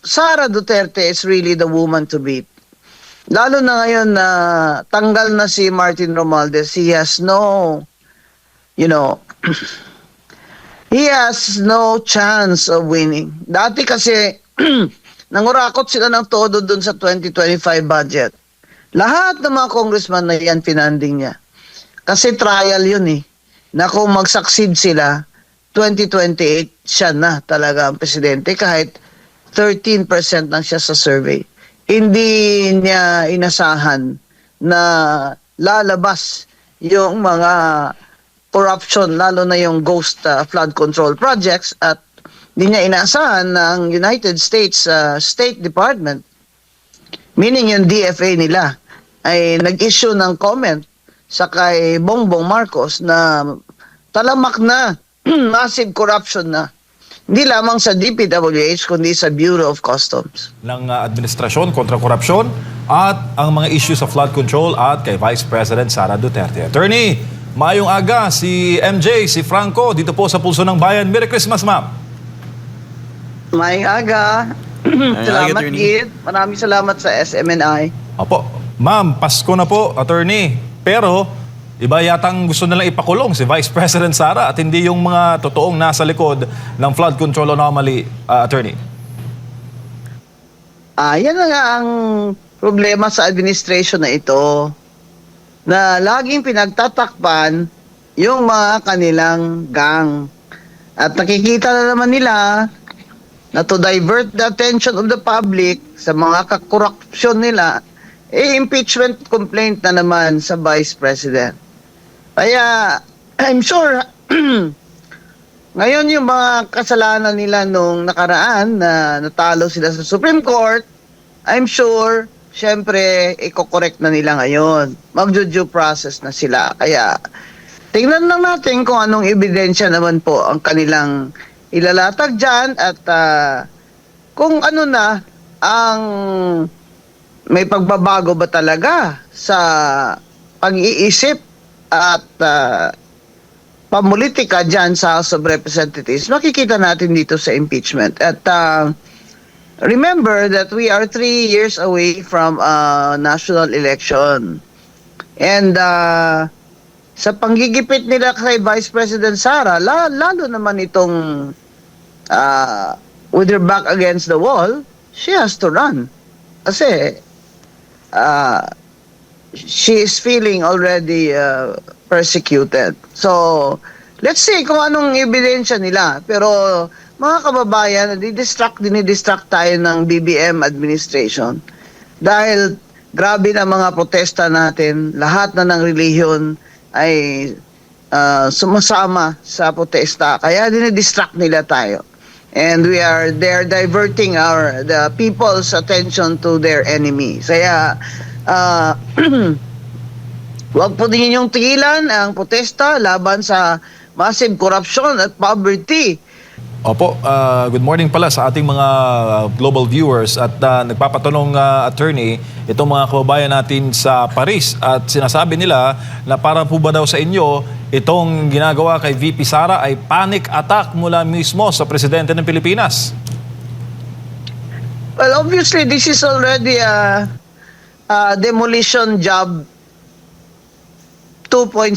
Sara Duterte is really the woman to beat. Lalo na ngayon na tanggal na si Martin Romualdez, he has no, you know, he has no chance of winning. Dati kasi, nangurakot sila ng todo dun sa 2025 budget. Lahat ng mga congressman na yan, pinanding niya. Kasi trial yun eh. Na kung mag-succeed sila, 2028, siya na talaga ang presidente kahit 13% lang siya sa survey. Hindi niya inasahan na lalabas yung mga corruption, lalo na yung ghost flood control projects, at hindi niya inaasahan ng United States State Department, meaning yung DFA nila, ay nag-issue ng comment sa kay Bongbong Marcos na talamak na massive corruption na. Hindi lamang sa DPWH, kundi sa Bureau of Customs. Ng administrasyon kontra korupsyon at ang mga issues sa flood control at kay Vice President Sara Duterte. Attorney, maayong aga si MJ, si Franco, dito po sa Pulso ng Bayan. Merry Christmas, ma'am. May aga. Salamat, Gid. Maraming salamat sa SMNI. Opo. Ma'am, Pasko na po, attorney. Pero, iba yatang gusto nilang ipakulong si Vice President Sara at hindi yung mga totoong nasa likod ng flood control anomaly, attorney. Yan na nga ang problema sa administration na ito, na laging pinagtatakpan yung mga kanilang gang. At nakikita na naman nila na to divert the attention of the public sa mga kakorupsyon nila, impeachment complaint na naman sa Vice President. Kaya, I'm sure, ngayon yung mga kasalanan nila nung nakaraan na natalo sila sa Supreme Court, I'm sure, syempre, i-correct na nila ngayon. Mag-due process na sila. Kaya, tingnan lang natin kung anong ebidensya naman po ang kanilang ilalatag dyan at kung ano na ang may pagbabago ba talaga sa pag-iisip at pamulitika dyan sa House of Representatives, makikita natin dito sa impeachment. At remember that we are 3 years away from a national election. And sa panggigipit nila kay Vice President Sara, lalo naman itong with her back against the wall, she has to run. Kasi she is feeling already persecuted. So, let's see kung anong ebidensya nila. Pero, mga kababayan, dinidistract tayo ng BBM administration. Dahil, grabe na mga protesta natin. Lahat na ng relihiyon ay sumasama sa protesta. Kaya, dinidistract nila tayo. And they're diverting the people's attention to their enemy. Kaya, huwag po din ninyong tigilan ang protesta laban sa massive corruption at poverty. Opo, good morning pala sa ating mga global viewers at nagpapatanong attorney itong mga kababayan natin sa Paris at sinasabi nila na para po ba daw sa inyo itong ginagawa kay VP Sara ay panic attack mula mismo sa presidente ng Pilipinas? Well, obviously this is already a demolition job 2.0.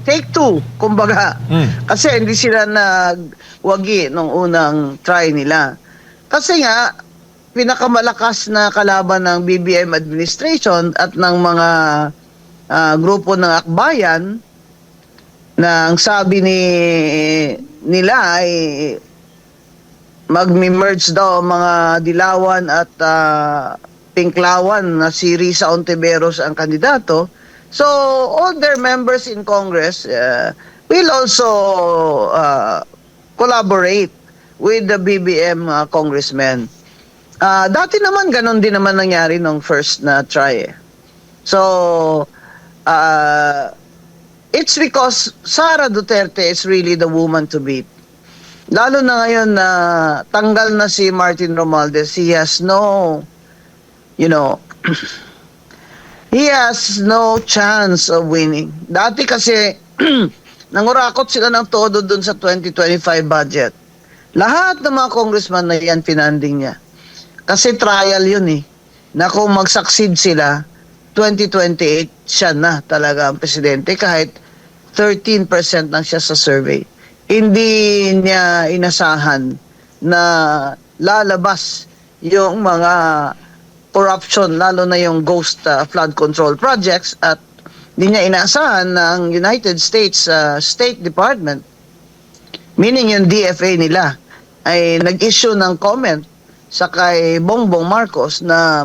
Take 2, kumbaga. Kasi hindi sila nagwagi nung unang try nila. Kasi nga, pinakamalakas na kalaban ng BBM administration at ng mga grupo ng akbayan na ang sabi nila ay mag-merge daw ang mga Dilawan at Pinklawan na si Risa Ontiveros ang kandidato. So, all their members in Congress will also collaborate with the BBM congressmen. Dati naman, ganun din naman nangyari nung first na try. So, it's because Sara Duterte is really the woman to beat. Lalo na ngayon na tanggal na si Martin Romualdez, he has no, he has no chance of winning. Dati kasi, nangurakot sila ng todo dun sa 2025 budget. Lahat ng mga congressman na yan, pinanding niya. Kasi trial yun eh. Na kung mag-succeed sila, 2028, siya na talaga ang presidente kahit 13% lang siya sa survey. Hindi niya inasahan na lalabas yung mga corruption, lalo na yung ghost flood control projects, at hindi niya inaasahan na ang United States State Department, meaning yung DFA nila, ay nag-issue ng comment sa kay Bongbong Marcos na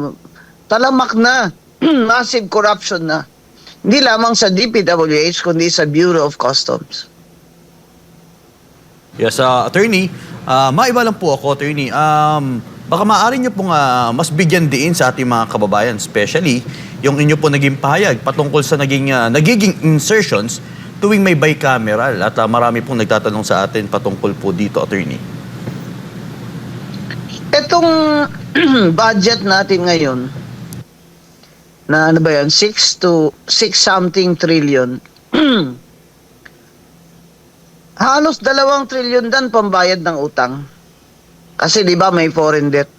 talamak na massive corruption na. Hindi lamang sa DPWH, kundi sa Bureau of Customs. Yes, attorney, maiba lang po ako, attorney. Baka maaari niyo pong mas bigyan diin sa ating mga kababayan, especially yung inyo po naging pahayag patungkol sa nagiging insertions tuwing may bicameral at marami pong nagtatanong sa atin patungkol po dito, attorney. Itong budget natin ngayon, na ano ba yan, 6 something trillion, halos 2 trillion dan pambayad ng utang. Kasi di ba may foreign debt.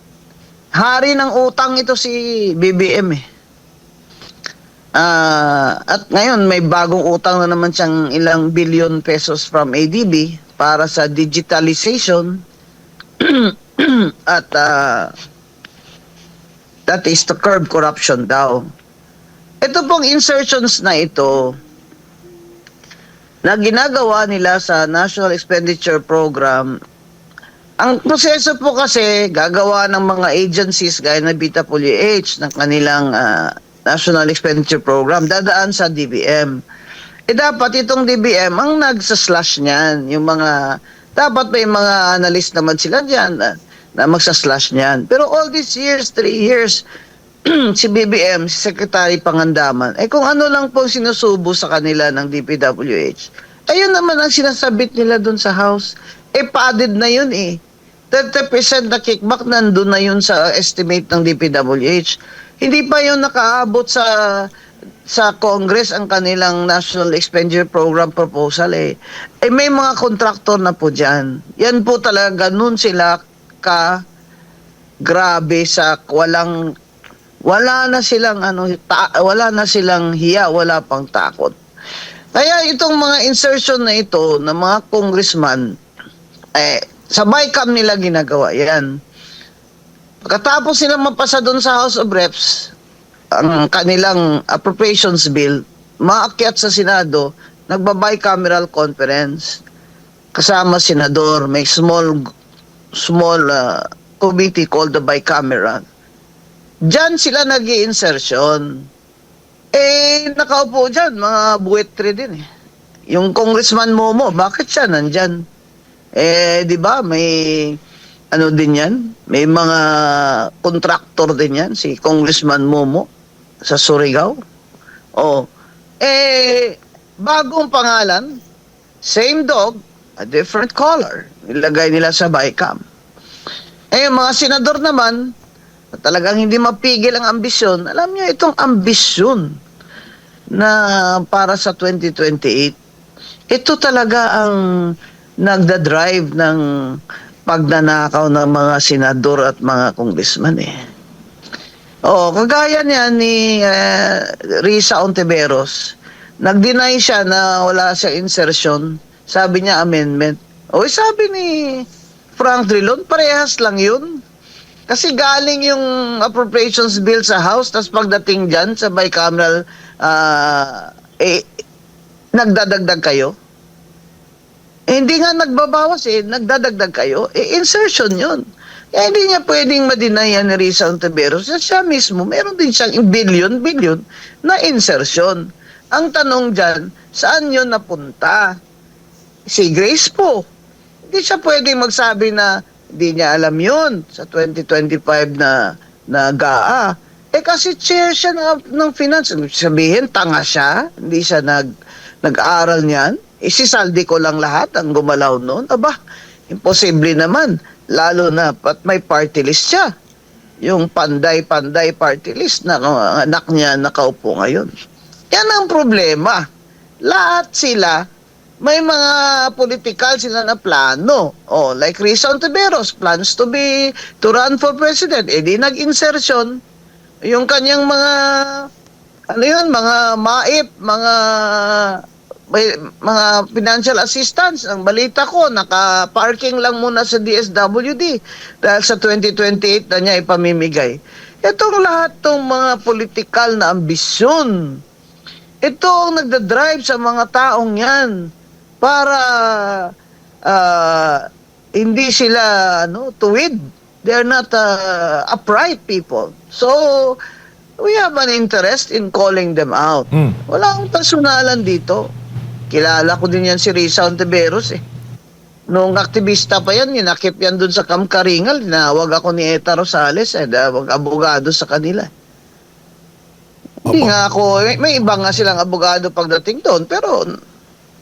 Hari ng utang ito si BBM eh. At ngayon may bagong utang na naman siyang ilang billion pesos from ADB para sa digitalization at that is to curb corruption daw. Ito pong insertions na ito na ginagawa nila sa National Expenditure Program, ang proseso po kasi gagawa ng mga agencies gaya ng DPWH ng kanilang National Expenditure Program, dadaan sa DBM. Dapat itong DBM ang nagsaslash niyan. Yung mga, dapat may mga analyst naman sila dyan na magsaslash niyan. Pero all these years, 3 years, si BBM, si Secretary Pangandaman, kung ano lang po sinusubo sa kanila ng DPWH, ayun naman ang sinasabit nila dun sa House. Padded na yun eh. 30% na kickback nandun na yun sa estimate ng DPWH. Hindi pa yun nakaabot sa Congress ang kanilang National Expenditure Program proposal eh. May mga kontraktor na po dyan. Yan po talaga, ganun sila grabe sa wala na silang wala na silang hiya, wala pang takot. Kaya itong mga insertion na ito ng mga congressman, sa BICAM nila ginagawa yan. Pagkatapos sila mapasa doon sa House of Reps, ang kanilang appropriations bill, maakyat sa Senado, nagba-bicameral conference. Kasama senador, may small committee called the bicameral. Diyan sila nag-i-insertion. Nakaupo dyan, mga buwetri din eh. Yung Congressman Momo, bakit siya nandyan? Di ba, may ano din yan? May mga contractor din yan, si Congressman Momo sa Surigao. Bagong pangalan, same dog, a different color. Nilagay nila sa BICAM. Yung mga senador naman, talagang hindi mapigil ang ambisyon. Alam niyo, itong ambisyon na para sa 2028, ito talaga ang nagda-drive ng pagnanakaw ng mga senador at mga congressman eh. Kagaya niya ni Risa Ontiveros, nag-deny siya na wala siyang insertion. Sabi niya amendment. Sabi ni Frank Drilon, parehas lang yun. Kasi galing yung appropriations bill sa House, tapos pagdating dyan sa bicameral, nagdadagdag kayo. Hindi nga nagbabawas nagdadagdag kayo. Insertion yun. Hindi niya pwedeng ma-deny yan ni Risa Ontiveros. Siya mismo, meron din siyang billion na insertion. Ang tanong dyan, saan yun napunta? Si Grace po. Hindi siya pwedeng magsabi na hindi niya alam yun sa 2025 na GAA. Kasi chair siya ng finance. Sabihin, tanga siya. Hindi siya nag-aaral niyan. Isisaldi ko lang lahat ang gumalaw noon. Imposible naman. Lalo na pat may party list siya. Yung panday-panday party list na anak niya nakaupo ngayon. Yan ang problema. Lahat sila may mga political sila na plano. Oh, like Risa Ontiveros plans to run for president. Eh di nag-insertion yung kanyang mga mga MAIP, mga financial assistance. Ang balita ko, naka-parking lang muna sa DSWD dahil sa 2028 na niya ipamimigay. Itong lahat ng mga political na ambisyon, ito ang nagdadrive sa mga taong yan para hindi sila tuwid. They're not upright people. So, we have an interest in calling them out. Walang personalan dito. Kilala ko din yan si Risa Ontiveros eh. Noong aktivista pa yan, inakip yan dun sa Kamkaringal. Tinawag ako ni Eta Rosales, abogado sa kanila. Hindi nga ako, may iba nga silang abogado pagdating doon, pero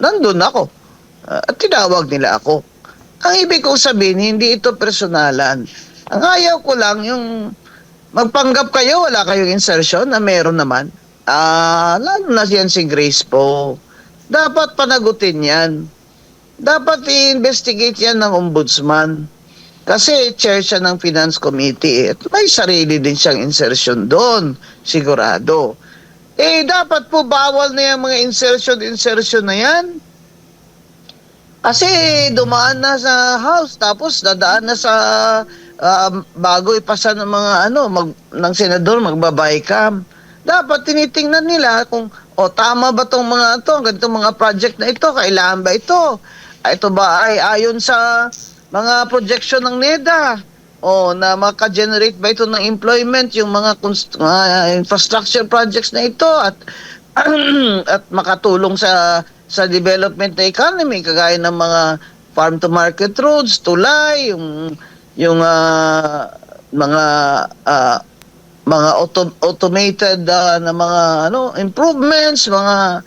nandun ako. At tinawag nila ako. Ang ibig kong sabihin, hindi ito personalan. Ang ayaw ko lang yung magpanggap kayo, wala kayong insertion na meron naman. Lalo na yan si Grace po. Dapat panagutin yan. Dapat i-investigate yan ng ombudsman. Kasi chair siya ng Finance Committee. At may sarili din siyang insertion doon. Sigurado. Dapat po bawal na yung mga insertion na yan. Kasi dumaan na sa House, tapos dadaan na sa bago ipasa ng mga ng senador, magbabaycam. Dapat tinitingnan nila kung tama ba tong mga ganitong mga project na ito, kailangan ba ito? Ito ba ay ayon sa mga projection ng NEDA? Na maka-generate ba ito ng employment, yung mga infrastructure projects na ito at at makatulong sa development ng economy, kagaya ng mga farm to market roads, tulay, yung mga automated na mga improvements, mga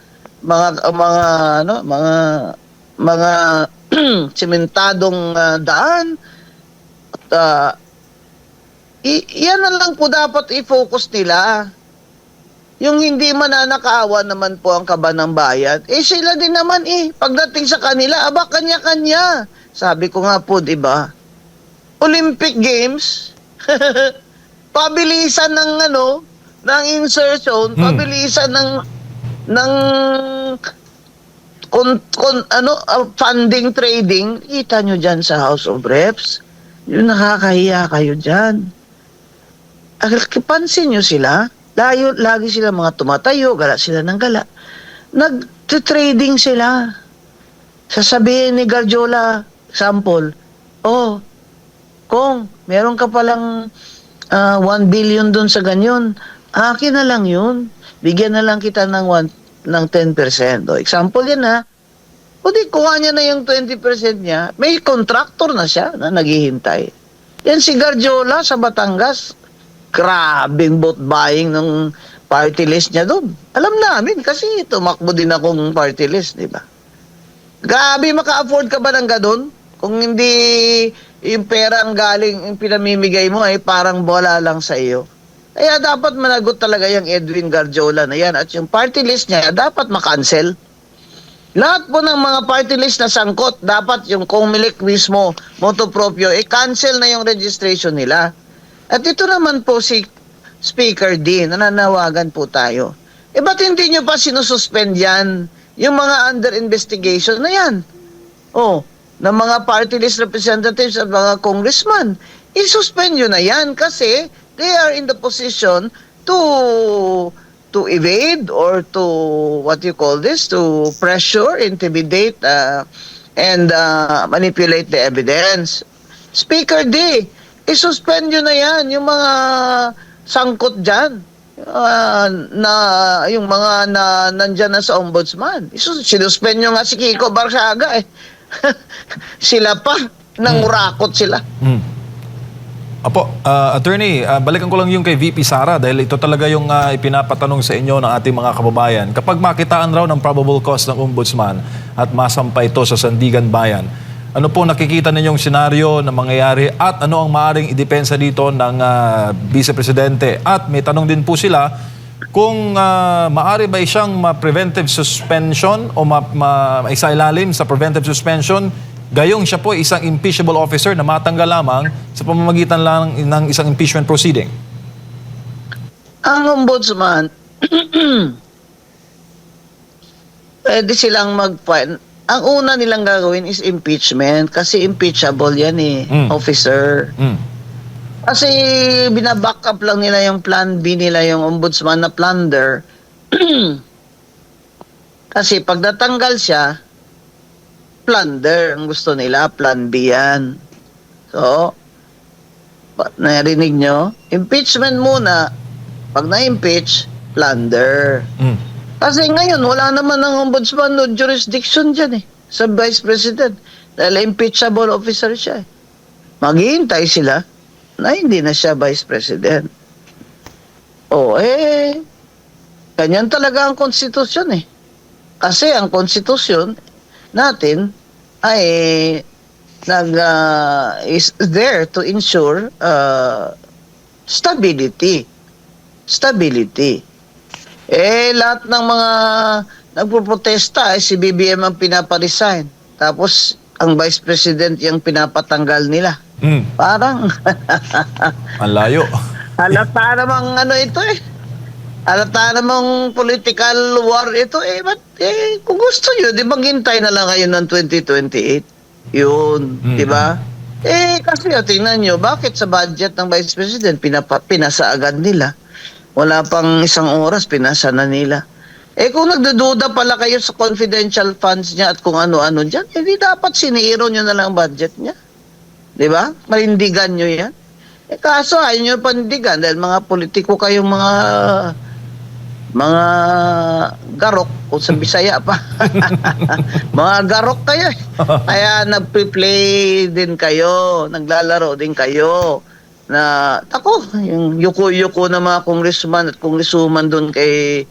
sementadong daan. At yan na lang po dapat i-focus nila. Yung hindi mananakawa naman po ang kaban ng bayan, sila din naman pagdating sa kanila, kanya-kanya. Sabi ko nga po, di ba? Olympic Games, pabilisan ng insertion, pabilisan ng funding trading. Kita nyo dyan sa House of Reps. Yung nakakahiya kayo dyan. Pansin nyo sila. Lagi sila mga tumatayo, gala sila ng gala. Nag-trading sila. Sasabihin ni Garjola, example, kung meron ka palang 1 billion dun sa ganyan, akin na lang yun. Bigyan na lang kita ng 10%. Example yan ha. O di, kuha niya na yung 20% niya. May contractor na siya na naghihintay. Yan si Garjola sa Batangas. Grabing vote buying ng party list niya doon. Alam namin kasi tumakbo din akong party list, di ba? Grabe, maka-afford ka ba ng gadon? Kung hindi yung pera ang galing, yung pinamimigay mo ay parang bola lang sa iyo. Kaya dapat managot talaga yung Edwin Garjola na yan. At yung party list niya, dapat makancel. Lahat po ng mga party list na sangkot, dapat yung Comelec mismo, motu proprio, cancel na yung registration nila. At ito naman po si Speaker D, nananawagan po tayo. Ba't hindi nyo pa sinususpend yan? Yung mga under investigation na yan. Ng mga party list representatives at mga congressman. I-suspend nyo na yan kasi they are in the position to evade or to, to pressure, intimidate, and manipulate the evidence. Speaker D, i-suspend nyo na yan, yung mga sangkot dyan, yung mga nandyan na sa ombudsman. Sinuspend nyo nga si Kiko Barsaga sila pa, nangurakot sila. Attorney, balikan ko lang yung kay VP Sara dahil ito talaga yung ipinapatanong sa inyo ng ating mga kababayan. Kapag makitaan raw ng probable cause ng ombudsman at masampa ito sa Sandigan Bayan, ano po nakikita ninyong senaryo na mangyayari at ano ang maaaring idepensa dito ng Vice Presidente? At may tanong din po sila, kung maaari ba siyang ma-preventive suspension o maisailalim sa preventive suspension, gayong siya po isang impeachable officer na matanggal lamang sa pamamagitan lang ng isang impeachment proceeding? Ang ombudsman, pwede silang mag-file. Ang una nilang gagawin is impeachment kasi impeachable yan officer. Kasi binaback up lang nila yung plan B nila, yung ombudsman na plunder. Kasi pag natanggal siya, plunder ang gusto nila, plan B yan. So, narinig nyo? Impeachment muna. Pag na-impeach, plunder. Kasi ngayon, wala naman ng ombudsman no jurisdiction dyan sa vice president. Dahil impeachable officer siya. Maghihintay sila na hindi na siya vice president. Ganyan talaga ang konstitusyon Kasi ang konstitusyon natin ay is there to ensure stability. Lahat ng mga nagpoprotesta si BBM ang pinaparesign. Tapos, ang vice president yung pinapatanggal nila. Parang, Ang layo. halata namang ito halata namang political war ito But, kung gusto nyo, di maghintay na lang kayo ng 2028. Yun, di ba? Kasi tingnan nyo, bakit sa budget ng vice president, pinasa agad nila? Wala pang isang oras, pinasa na nila. Kung nagdududa pala kayo sa confidential funds niya at kung ano-ano dyan, di dapat siniro nyo na lang budget niya. Di ba? Marindigan nyo yan. Kaso ayaw nyo panindigan dahil mga politiko kayong mga garok, kung sa Bisaya pa. Mga garok kayo Kaya nagpe-play din kayo, naglalaro din kayo. Yung yuko-yuko na mga congressman at congresswoman doon kay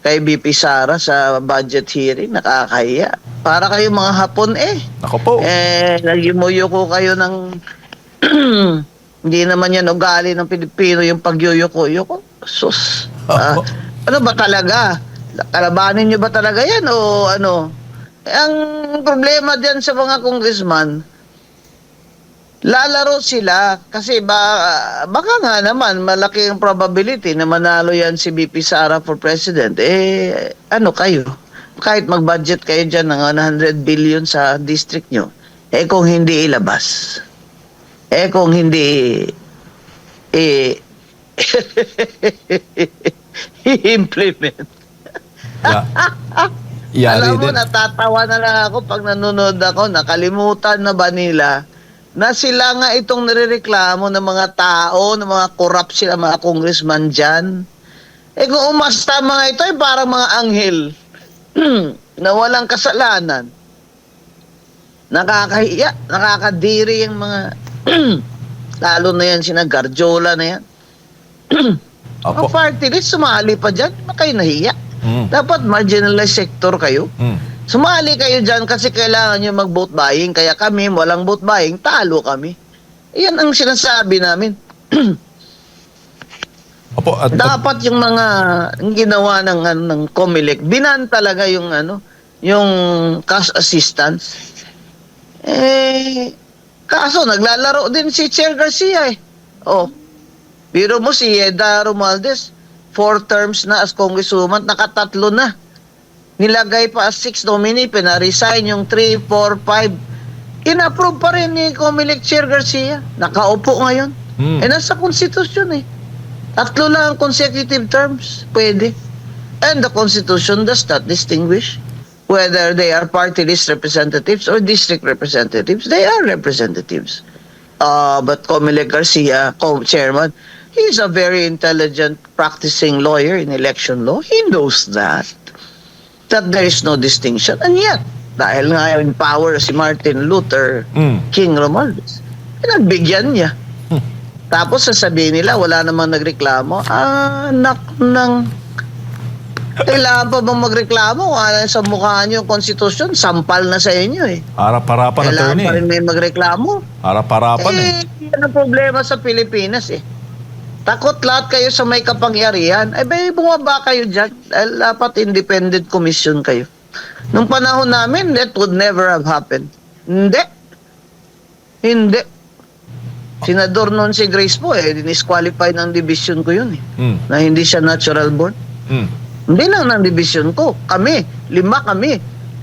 BP Sara sa budget hearing, nakakahiya. Para kayo mga Hapon Ako po. Nagyumuyuko kayo ng hindi naman yan ugali ng Pilipino yung pagyuyuko-yuko. Sus. Ano ba talaga? Kalabanin nyo ba talaga yan o ano? Ang problema diyan sa mga congressman, lalaro sila kasi baka nga naman malaki ang probability na manalo yan si BP Sara for president. Ano kayo? Kahit mag-budget kayo dyan ng 100 billion sa district nyo, kung hindi ilabas, kung hindi i-implement. Alam mo, natatawa na lang ako pag nanonood ako, nakalimutan na ba nila na sila nga itong nirereklamo ng mga tao, ng mga corrupt sila, mga congressman dyan. Kung umasta mga ito, parang mga anghel na walang kasalanan. Nakakahiya, nakakadiri yung mga lalo na yan, sina Garjola na yan. Ang party list, sumali pa dyan, ba kayo nahiya? Dapat marginalized sector kayo. Sumali kayo dyan kasi kailangan nyo mag-vote buying. Kaya kami, walang vote buying, talo kami. Iyan ang sinasabi namin. Dapat yung mga ginawa ng COMELEC, binan talaga yung yung cash assistance. Kaso naglalaro din si Chair Garcia biro mo si Yeda Romualdez, 4 terms na as congresswoman, nakatatlo na. Nilagay pa as 6 nominee, pina-resign yung 3, 4, 5. In-approve pa rin ni COMELEC Chair Garcia. Nakaupo ngayon. Nasa konstitusyon 3 lang consecutive terms. Pwede. And the Constitution does not distinguish whether they are party list representatives or district representatives. They are representatives. But COMELEC Garcia, co-chairman, he's a very intelligent practicing lawyer in election law. He knows that there is no distinction. And yet, dahil nga in power si Martin Luther King Romualdez, pinagbigyan niya. Tapos sasabihin nila, wala namang nagreklamo. Anak ng... Kailangan pa bang magreklamo? Sa mukha niyo yung konstitusyon, sampal na sa inyo Harap-harapan, attorney. Kailangan pa rin may magreklamo. Harap-harapan yan ang problema sa Pilipinas Takot lahat kayo sa may kapangyarihan. Ay, bay, bumaba kayo dyan. Dahil dapat independent commission kayo. Nung panahon namin, that would never have happened. Hindi. Hindi. Senador noon si Grace po, dinisqualify ng division ko yun na hindi siya natural born. Hindi lang ng division ko. Kami, 5 kami.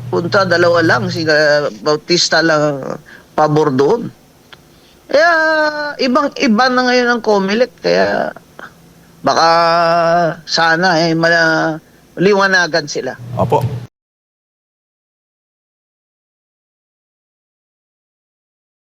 Punta 2 lang. Si Bautista lang pabor doon. Kaya, ibang-iba na ngayon ang COMELEC. Kaya, baka sana liwanagan sila. Opo.